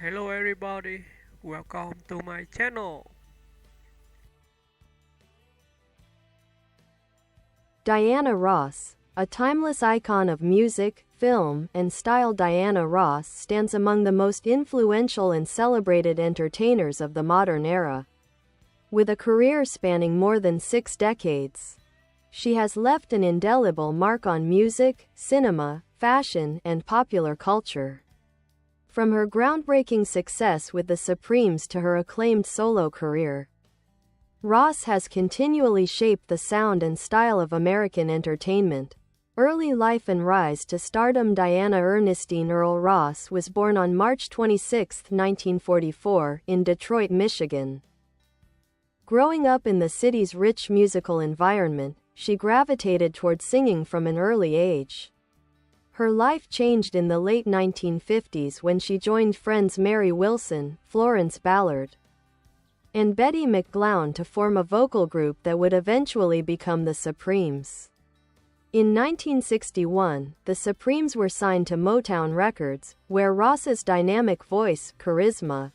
Hello everybody, welcome to my channel. Diana Ross, a timeless icon of music, film, and style. Diana Ross stands among the most influential and celebrated entertainers of the modern era. With a career spanning more than 6 decades, she has left an indelible mark on music, cinema, fashion, and popular culture. From her groundbreaking success with the Supremes to her acclaimed solo career, Ross has continually shaped the sound and style of American entertainment. Early life and rise to stardom. Diana Ernestine Earle Ross was born on March 26, 1944, in Detroit, Michigan. Growing up in the city's rich musical environment, she gravitated toward singing from an early age. Her life changed in the late 1950s when she joined friends Mary Wilson, Florence Ballard, and Betty McGlown to form a vocal group that would eventually become the Supremes. In 1961, the Supremes were signed to Motown Records, where Ross's dynamic voice, charisma,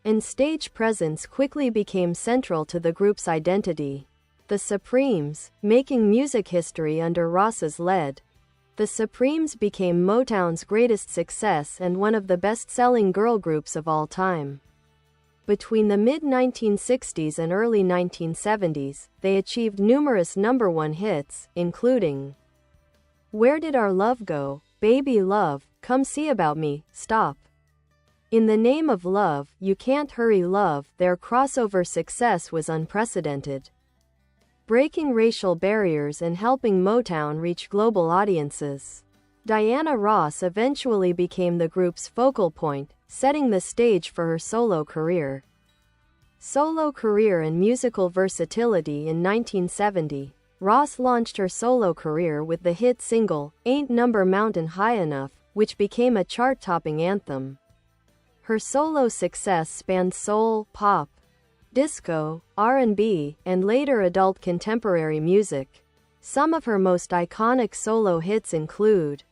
and stage presence quickly became central to the group's identity. The Supremes, making music history under Ross's lead, the Supremes became Motown's greatest success and one of the best-selling girl groups of all time. Between the mid-1960s and early 1970s, they achieved numerous number-one hits, including Where Did Our Love Go?, Baby Love, Come See About Me, Stop. In the Name of Love, You Can't Hurry Love. Their crossover success was unprecedented, breaking racial barriers and helping Motown reach global audiences. Diana Ross eventually became the group's focal point, setting the stage for her solo career. Solo career and musical versatility. In 1970, Ross launched her solo career with the hit single, Ain't Number Mountain High Enough, which became a chart-topping anthem. Her solo success spanned soul, pop, disco, R&B, and later adult contemporary music. Some of her most iconic solo hits include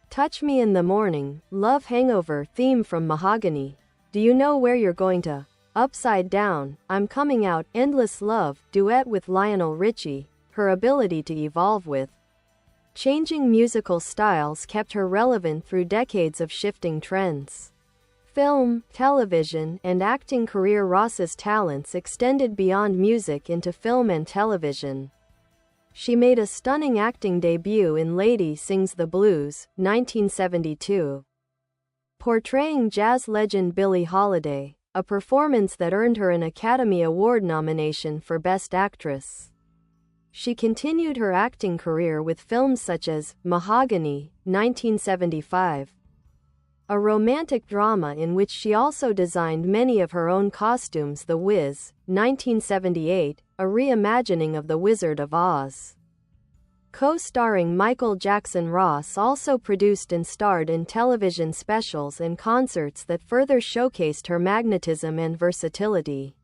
Touch Me in the Morning, Love Hangover theme from Mahogany, Do You Know Where You're Going to, Upside Down, I'm Coming Out, Endless Love, duet with Lionel Richie. Her ability to evolve with changing musical styles kept her relevant through decades of shifting trends. Film, television, and acting career. Ross's talents extended beyond music into film and television. She made a stunning acting debut in Lady Sings the Blues, 1972, portraying jazz legend Billie Holiday, a performance that earned her an Academy Award nomination for Best Actress. She continued her acting career with films such as Mahogany, 1975, a romantic drama in which she also designed many of her own costumes. The Wiz, 1978, a reimagining of The Wizard of Oz. Co-starring Michael Jackson. Ross also produced and starred in television specials and concerts that further showcased her magnetism and versatility.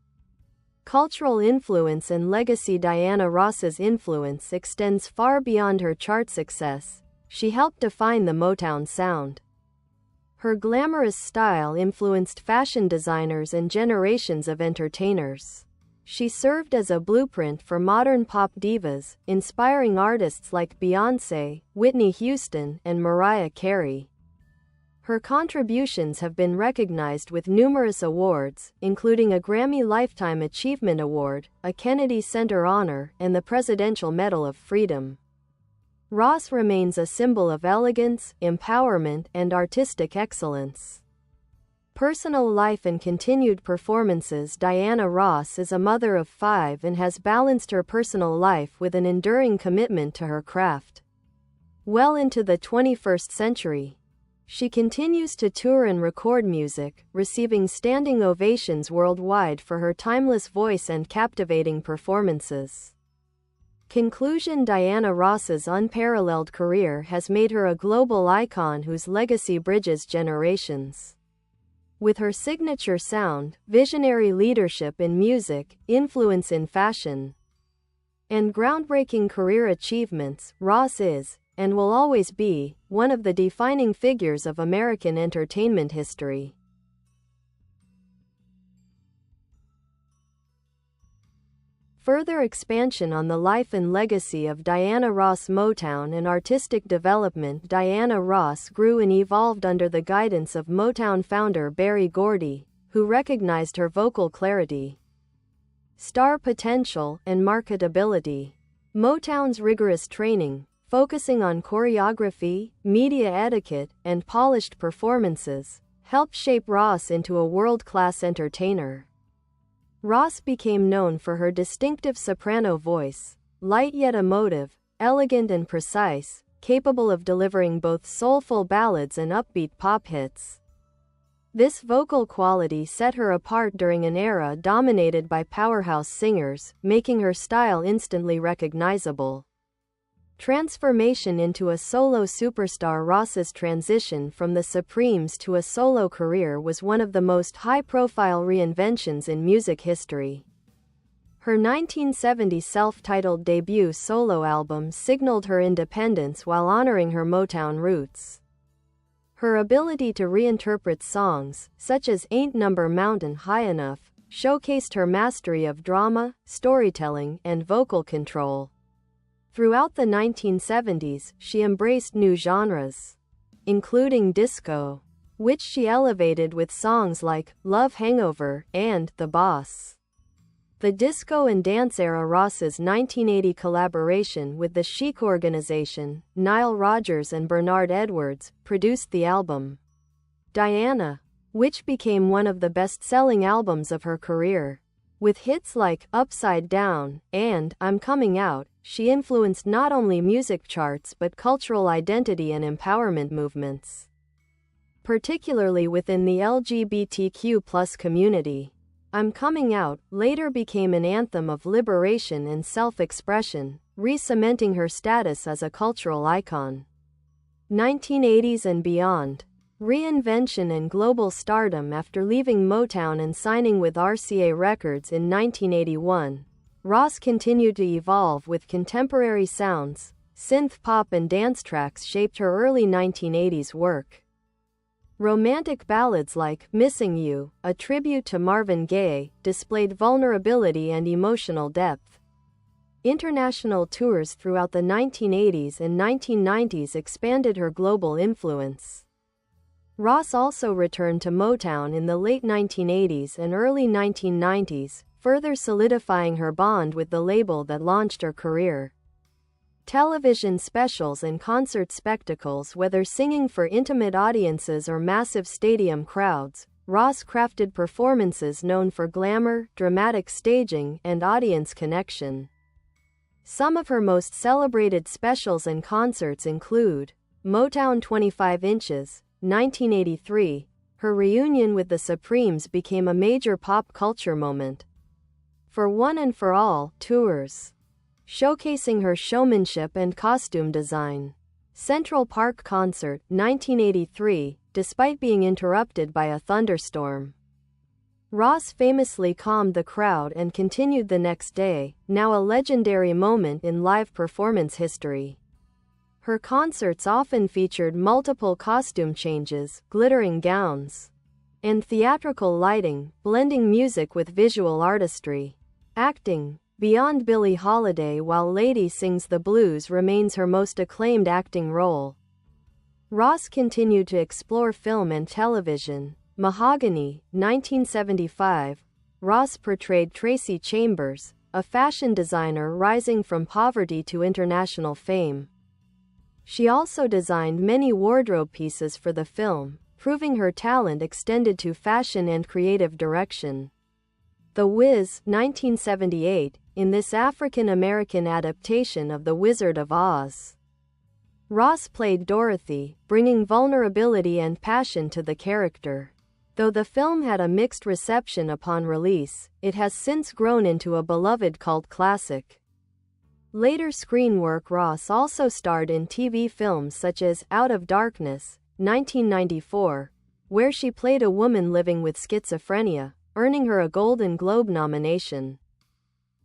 Cultural influence and legacy. Diana Ross's influence extends far beyond her chart success. She helped define the Motown sound. Her glamorous style influenced fashion designers and generations of entertainers. She served as a blueprint for modern pop divas, inspiring artists like Beyoncé, Whitney Houston, and Mariah Carey. Her contributions have been recognized with numerous awards, including a Grammy Lifetime Achievement Award, a Kennedy Center Honor, and the Presidential Medal of Freedom. Ross remains a symbol of elegance, empowerment, and artistic excellence. Personal life and continued performances. Diana Ross is a mother of 5 and has balanced her personal life with an enduring commitment to her craft. Well into the 21st century, she continues to tour and record music, receiving standing ovations worldwide for her timeless voice and captivating performances. Conclusion. Diana Ross's unparalleled career has made her a global icon whose legacy bridges generations. With her signature sound, visionary leadership in music, influence in fashion, and groundbreaking career achievements, Ross is, and will always be, one of the defining figures of American entertainment history. Further expansion on the life and legacy of Diana Ross. Motown and artistic development. Diana Ross grew and evolved under the guidance of Motown founder Berry Gordy, who recognized her vocal clarity, star potential, and marketability. Motown's rigorous training, focusing on choreography, media etiquette, and polished performances, helped shape Ross into a world-class entertainer. Ross became known for her distinctive soprano voice, light yet emotive, elegant and precise, capable of delivering both soulful ballads and upbeat pop hits. This vocal quality set her apart during an era dominated by powerhouse singers, making her style instantly recognizable. Transformation into a solo superstar. Ross's transition from the Supremes to a solo career was one of the most high-profile reinventions in music history. Her 1970 self-titled debut solo album signaled her independence while honoring her Motown roots. Her ability to reinterpret songs, such as Ain't Number Mountain High Enough, showcased her mastery of drama, storytelling, and vocal control. Throughout the 1970s, she embraced new genres, including disco, which she elevated with songs like Love Hangover and The Boss. The disco and dance era. Ross's 1980 collaboration with the Chic Organization, Nile Rodgers and Bernard Edwards, produced the album Diana, which became one of the best-selling albums of her career. With hits like Upside Down and I'm Coming Out, she influenced not only music charts but cultural identity and empowerment movements, particularly within the LGBTQ+ community. I'm Coming Out later became an anthem of liberation and self-expression, re-cementing her status as a cultural icon. 1980s and beyond. Reinvention and global stardom. After leaving Motown and signing with RCA Records in 1981, Ross continued to evolve with contemporary sounds. Synth pop and dance tracks shaped her early 1980s work. Romantic ballads like Missing You, a tribute to Marvin Gaye, displayed vulnerability and emotional depth. International tours throughout the 1980s and 1990s expanded her global influence. Ross also returned to Motown in the late 1980s and early 1990s, further solidifying her bond with the label that launched her career. Television specials and concert spectacles. Whether singing for intimate audiences or massive stadium crowds, Ross crafted performances known for glamour, dramatic staging, and audience connection. Some of her most celebrated specials and concerts include Motown 25 Inches, 1983, her reunion with the Supremes became a major pop culture moment. For One and For All tours, showcasing her showmanship and costume design. Central Park Concert, 1983, despite being interrupted by a thunderstorm, Ross famously calmed the crowd and continued the next day, now a legendary moment in live performance history. Her concerts often featured multiple costume changes, glittering gowns, and theatrical lighting, blending music with visual artistry. Acting. Beyond Billie Holiday While Lady Sings the Blues remains her most acclaimed acting role. Ross continued to explore film and television. Mahogany, 1975. Ross portrayed Tracy Chambers, a fashion designer rising from poverty to international fame. She also designed many wardrobe pieces for the film, proving her talent extended to fashion and creative direction. The Wiz, 1978, in this African-American adaptation of The Wizard of Oz, Ross played Dorothy, bringing vulnerability and passion to the character. Though the film had a mixed reception upon release, it has since grown into a beloved cult classic. Later screen work. Ross also starred in TV films such as Out of Darkness, 1994, where she played a woman living with schizophrenia, earning her a Golden Globe nomination.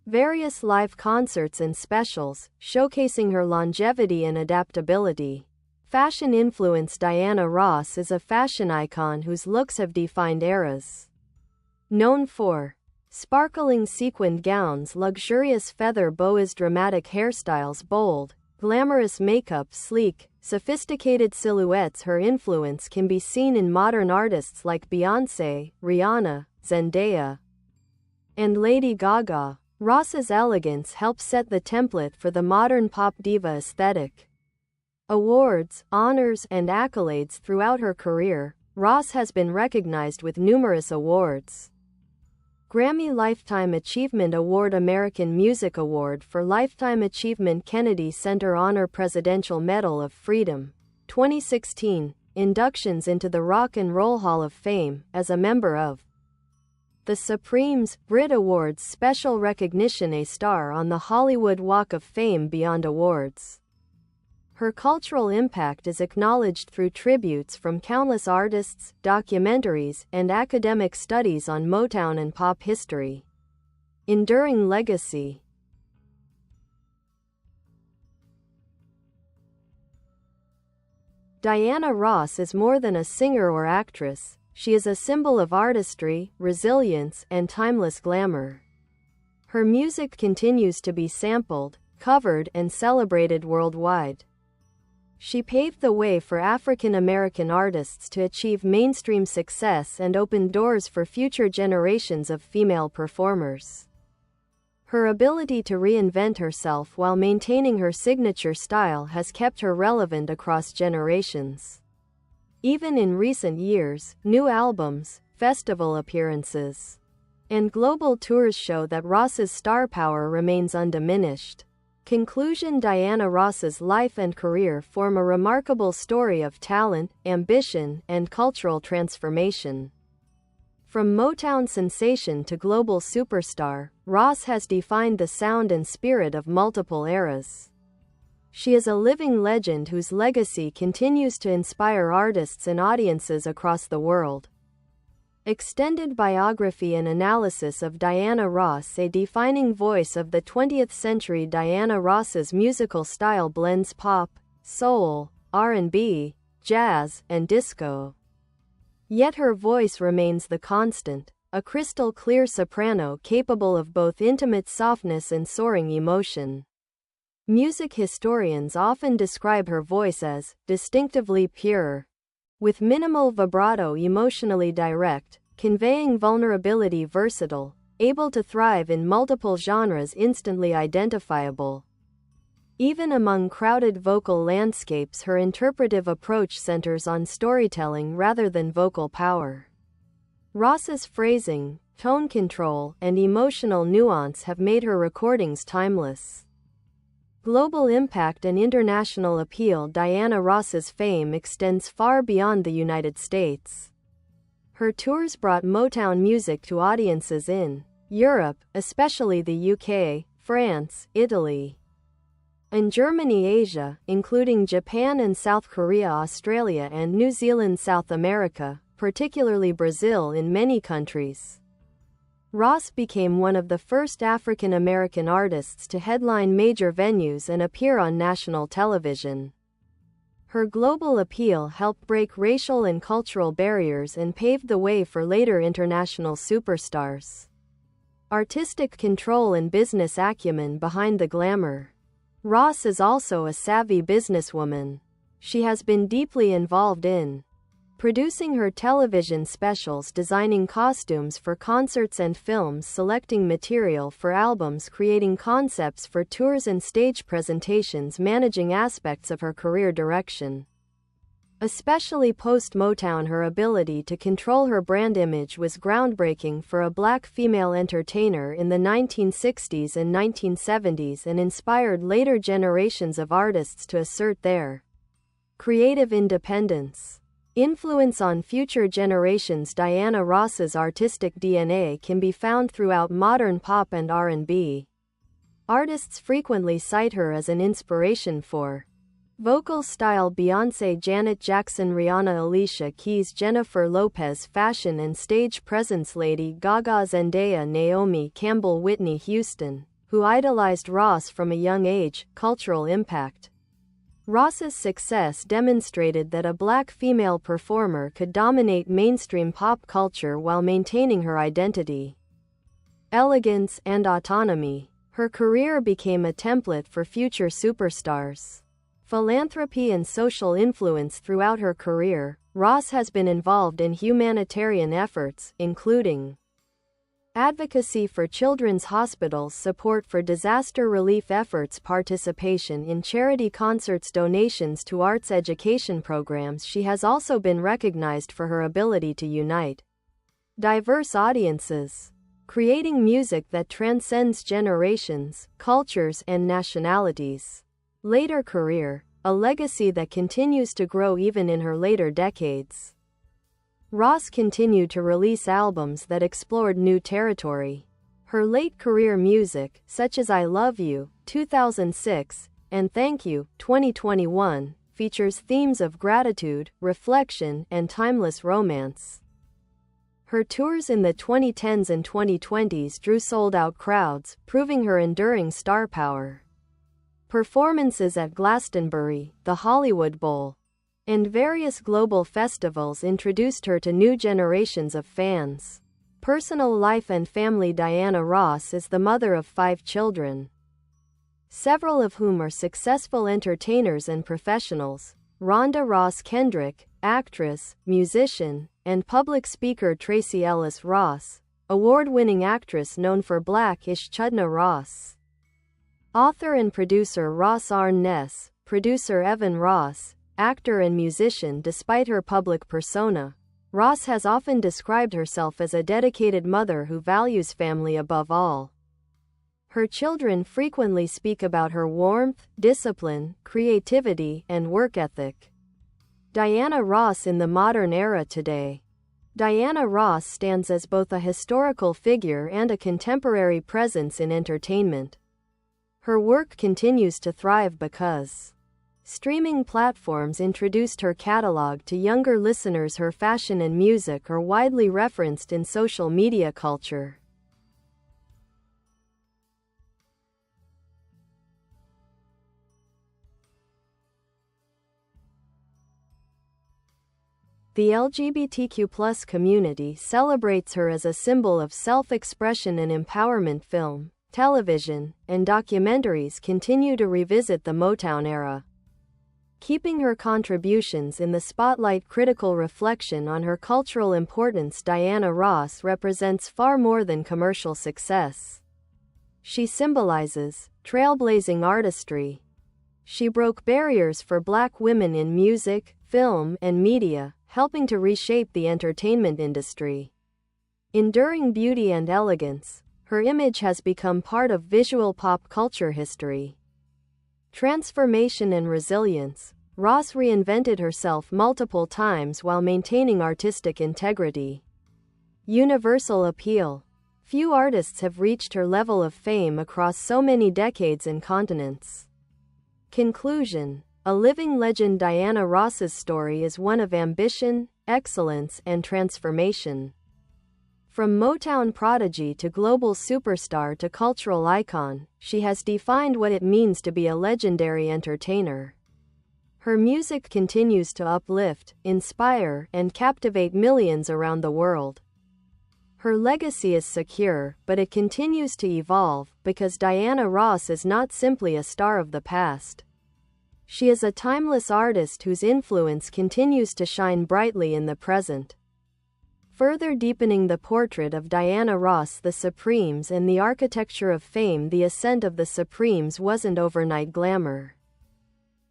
Various live concerts and specials, showcasing her longevity and adaptability. Fashion influence. Diana Ross is a fashion icon whose looks have defined eras. Known for Sparkling sequined gowns, luxurious feather boas, dramatic hairstyles, bold, glamorous makeup, sleek, sophisticated silhouettes. Her influence can be seen in modern artists like Beyoncé, Rihanna, Zendaya, and Lady Gaga. Ross's elegance helps set the template for the modern pop diva aesthetic. Awards, honors, and accolades throughout her career, Ross has been recognized with numerous awards. Grammy Lifetime Achievement Award, American Music Award for Lifetime Achievement, Kennedy Center Honor, Presidential Medal of Freedom, 2016, inductions into the Rock and Roll Hall of Fame as a member of the Supremes, Brit Awards, special recognition, a star on the Hollywood Walk of Fame. Beyond awards, her cultural impact is acknowledged through tributes from countless artists, documentaries, and academic studies on Motown and pop history. Enduring legacy. Diana Ross is more than a singer or actress. She is a symbol of artistry, resilience, and timeless glamour. Her music continues to be sampled, covered, and celebrated worldwide. She paved the way for African American artists to achieve mainstream success and opened doors for future generations of female performers. Her ability to reinvent herself while maintaining her signature style has kept her relevant across generations. Even in recent years, new albums, festival appearances, and global tours show that Ross's star power remains undiminished. Conclusion. Diana Ross's life and career form a remarkable story of talent, ambition, and cultural transformation. From Motown sensation to global superstar, Ross has defined the sound and spirit of multiple eras. She is a living legend whose legacy continues to inspire artists and audiences across the world. Extended biography and analysis of Diana Ross, a defining voice of the 20th century. Diana Ross's musical style blends pop, soul, R&B, jazz, and disco. Yet her voice remains the constant, a crystal-clear soprano capable of both intimate softness and soaring emotion. Music historians often describe her voice as distinctively pure, with minimal vibrato, emotionally direct, conveying vulnerability, versatile, able to thrive in multiple genres, instantly identifiable. Even among crowded vocal landscapes, her interpretive approach centers on storytelling rather than vocal power. Ross's phrasing, tone control, and emotional nuance have made her recordings timeless. Global impact and international appeal. Diana Ross's fame extends far beyond the United States. Her tours brought Motown music to audiences in Europe, especially the UK, France, Italy, and Germany, Asia, including Japan and South Korea, Australia and New Zealand, South America, particularly Brazil. In many countries, Ross became one of the first African American artists to headline major venues and appear on national television. Her global appeal helped break racial and cultural barriers and paved the way for later international superstars. Artistic control and business acumen behind the glamour. Ross is also a savvy businesswoman. She has been deeply involved in producing her television specials, designing costumes for concerts and films, selecting material for albums, creating concepts for tours and stage presentations, managing aspects of her career direction. Especially post-Motown, her ability to control her brand image was groundbreaking for a black female entertainer in the 1960s and 1970s and inspired later generations of artists to assert their creative independence. Influence on future generations. Diana Ross's artistic DNA can be found throughout modern pop and R&B. Artists frequently cite her as an inspiration for vocal style. Beyoncé, Janet Jackson, Rihanna, Alicia Keys, Jennifer Lopez. Fashion and stage presence. Lady Gaga, Zendaya, Naomi Campbell, Whitney Houston, who idolized Ross from a young age. Cultural impact. Ross's success demonstrated that a black female performer could dominate mainstream pop culture while maintaining her identity. elegance, and autonomy. Her career became a template for future superstars. Philanthropy and social influence. Throughout her career, Ross has been involved in humanitarian efforts, including advocacy for children's hospitals, support for disaster relief efforts, participation in charity concerts, donations to arts education programs. She has also been recognized for her ability to unite diverse audiences, creating music that transcends generations, cultures, and nationalities. Later career, a legacy that continues to grow even in her later decades. Ross continued to release albums that explored new territory. Her late career music, such as I Love You, 2006, and Thank You, 2021, features themes of gratitude, reflection, and timeless romance. Her tours in the 2010s and 2020s drew sold-out crowds, proving her enduring star power. Performances at Glastonbury, the Hollywood Bowl, and various global festivals introduced her to new generations of fans. Personal life and family. Diana Ross is the mother of 5 children, several of whom are successful entertainers and professionals. Rhonda Ross Kendrick, actress, musician, and public speaker. Tracee Ellis Ross, award-winning actress known for Black-ish. Chudna Ross, author and producer. Ross Arness, producer. Evan Ross, actor and musician. Despite her public persona, Ross has often described herself as a dedicated mother who values family above all. Her children frequently speak about her warmth, discipline, creativity, and work ethic. Diana Ross in the modern era. Today, Diana Ross stands as both a historical figure and a contemporary presence in entertainment. Her work continues to thrive because streaming platforms introduced her catalog to younger listeners. Her fashion and music are widely referenced in social media culture. The LGBTQ+ community celebrates her as a symbol of self-expression and empowerment. Film, television, and documentaries continue to revisit the Motown era, keeping her contributions in the spotlight. Critical reflection on her cultural importance. Diana Ross represents far more than commercial success. She symbolizes trailblazing artistry. She broke barriers for Black women in music, film, and media, helping to reshape the entertainment industry. Enduring beauty and elegance, her image has become part of visual pop culture history. Transformation and resilience. Ross reinvented herself multiple times while maintaining artistic integrity. Universal appeal. Few artists have reached her level of fame across so many decades and continents. Conclusion. A living legend. Diana Ross's story is one of ambition, excellence, and transformation. From Motown prodigy to global superstar to cultural icon, she has defined what it means to be a legendary entertainer. Her music continues to uplift, inspire, and captivate millions around the world. Her legacy is secure, but it continues to evolve, because Diana Ross is not simply a star of the past. She is a timeless artist whose influence continues to shine brightly in the present. Further deepening the portrait of Diana Ross. The Supremes and the architecture of fame. The ascent of the Supremes wasn't overnight glamour.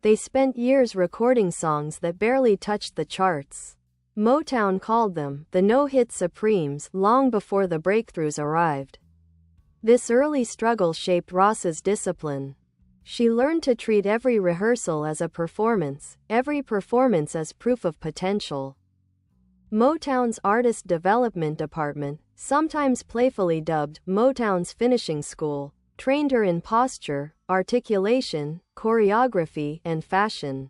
They spent years recording songs that barely touched the charts. Motown called them the no-hit Supremes long before the breakthroughs arrived. This early struggle shaped Ross's discipline. She learned to treat every rehearsal as a performance, every performance as proof of potential. Motown's Artist Development Department, sometimes playfully dubbed Motown's Finishing School, trained her in posture, articulation, choreography, and fashion.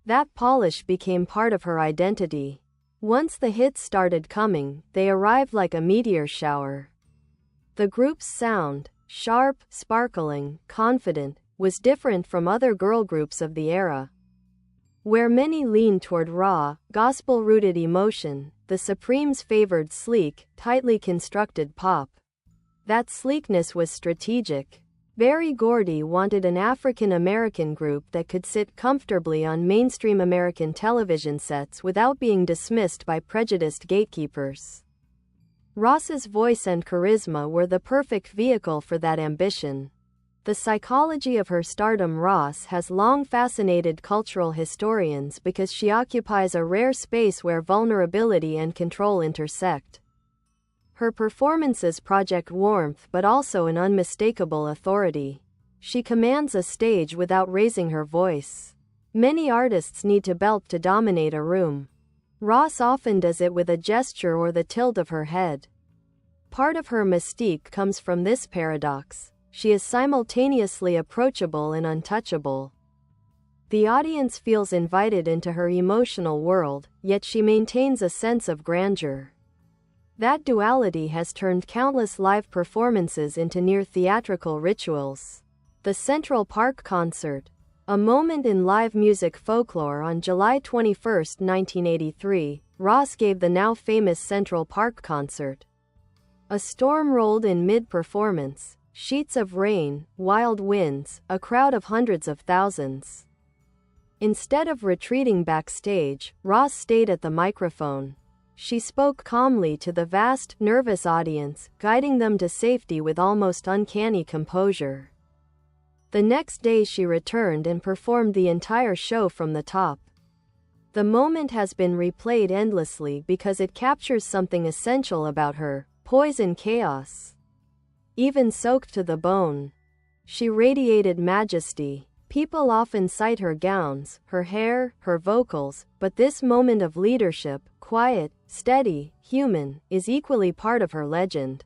That polish became part of her identity. Once the hits started coming, they arrived like a meteor shower. The group's sound, sharp, sparkling, confident, was different from other girl groups of the era. Where many leaned toward raw, gospel-rooted emotion, the Supremes favored sleek, tightly constructed pop. That sleekness was strategic. Berry Gordy wanted an African American group that could sit comfortably on mainstream American television sets without being dismissed by prejudiced gatekeepers. Ross's voice and charisma were the perfect vehicle for that ambition. The psychology of her stardom. Ross has long fascinated cultural historians because she occupies a rare space where vulnerability and control intersect. Her performances project warmth but also an unmistakable authority. She commands a stage without raising her voice. Many artists need to belt to dominate a room. Ross often does it with a gesture or the tilt of her head. Part of her mystique comes from this paradox. She is simultaneously approachable and untouchable. The audience feels invited into her emotional world, yet she maintains a sense of grandeur. That duality has turned countless live performances into near-theatrical rituals. The Central Park Concert, a moment in live music folklore. On July 21, 1983, Ross gave the now famous Central Park Concert. A storm rolled in mid-performance, sheets of rain, wild winds, a crowd of hundreds of thousands. Instead of retreating backstage, Ross stayed at the microphone. She spoke calmly to the vast, nervous audience, guiding them to safety with almost uncanny composure. The next day she returned and performed the entire show from the top. The moment has been replayed endlessly because it captures something essential about her: poise and chaos. Even soaked to the bone, she radiated majesty. People often cite her gowns, her hair, her vocals, but this moment of leadership, quiet, steady, human, is equally part of her legend.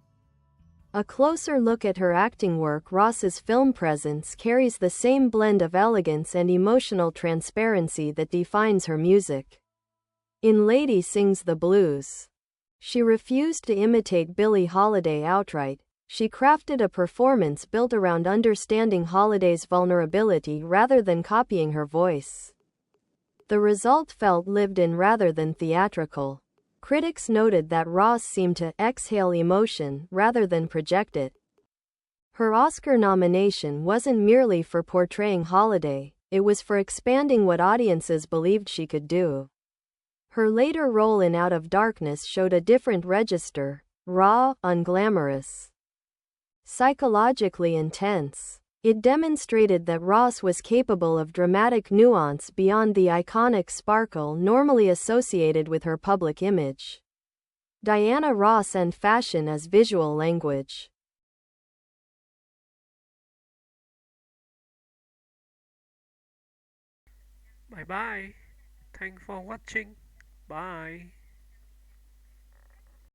A closer look at her acting work. Ross's film presence carries the same blend of elegance and emotional transparency that defines her music. In Lady Sings the Blues, she refused to imitate Billie Holiday outright. She crafted a performance built around understanding Holiday's vulnerability rather than copying her voice. The result felt lived in rather than theatrical. Critics noted that Ross seemed to exhale emotion rather than project it. Her Oscar nomination wasn't merely for portraying Holiday, it was for expanding what audiences believed she could do. Her later role in Out of Darkness showed a different register: raw, unglamorous, psychologically intense. It demonstrated that Ross was capable of dramatic nuance beyond the iconic sparkle normally associated with her public image. Diana Ross and fashion as visual language. Bye bye. Thanks for watching. Bye.